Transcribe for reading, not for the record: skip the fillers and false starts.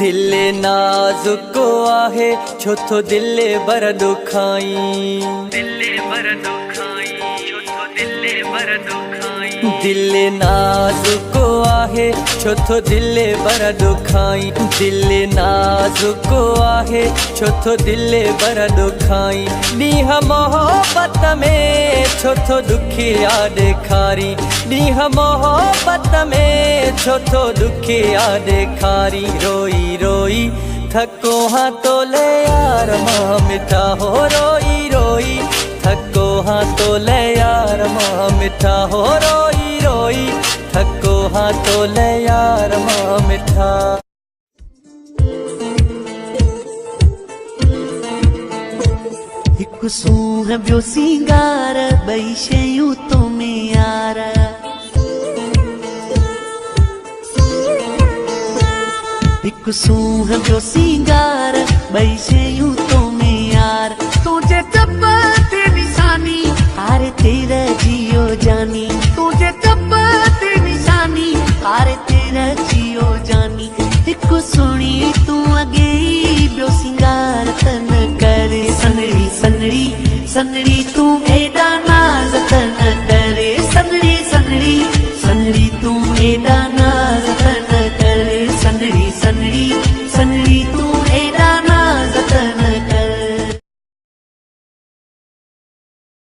दिल नाज़ुक आहे छो तो दिल बर दुखाई दिल नाज़ुक आहे छो तो दिल बर दुखाई दिल नाज़ुक आहे छो तो दिल बर दुखाई नीह मोहब्बत में छो तो दुखिया ॾेखारी नीह मोहब्बत में छो तो दुखिया ॾेखारी रोई रोई थको हाँ तो ले यार मां मिठा हो रोई रोई थको हाँ तो ले यार मां मिठा हो रोई रोई थको हाँ तो ले यार मां मिठा। हिकु सूंह ॿियो सिंगार ॿई शयूं तो में यार हिकु सूंह ॿियो सिंगार ॿई शयूं तो में यार तुझे टप ते निशानी हारे तेरा जियो जानी तुझे टप ते निशानी हारे तेरा जियो जानी हिकु सुणी तूं अॻे ॿियो सिंगार तन करे सनड़ी सनड़ी सनड़ी तूं एॾा नाज़ तन करे सनड़ी सनड़ी सनड़ी तूं एॾा